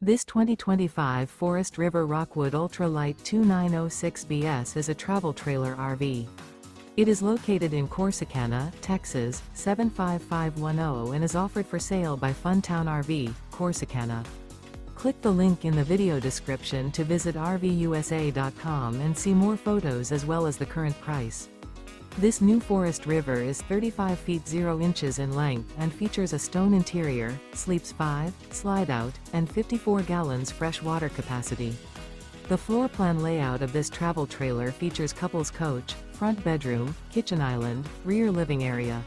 This 2025 Forest River Rockwood Ultra Lite 2906BS is a travel trailer RV. It is located in Corsicana, Texas, 75510 and is offered for sale by Funtown RV, Corsicana. Click the link in the video description to visit RVUSA.com and see more photos as well as the current price. This new Forest River is 35 feet 0 inches in length and features a stone interior, sleeps 5, slide-out, and 54 gallons fresh water capacity. The floor plan layout of this travel trailer features couples coach, front bedroom, kitchen island, rear living area.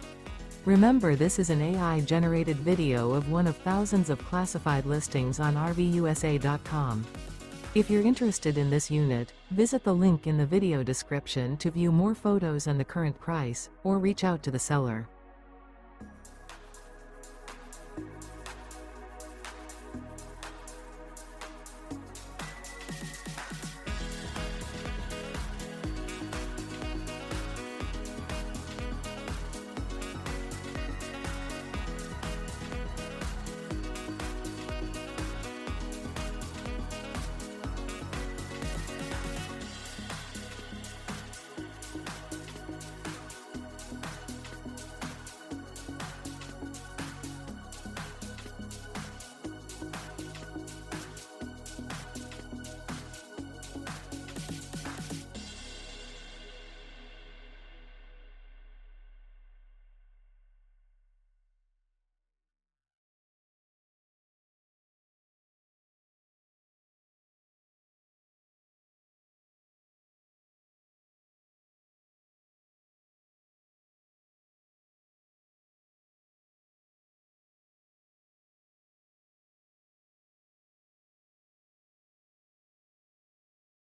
Remember, this is an AI-generated video of one of thousands of classified listings on RVUSA.com. If you're interested in this unit, visit the link in the video description to view more photos and the current price, or reach out to the seller.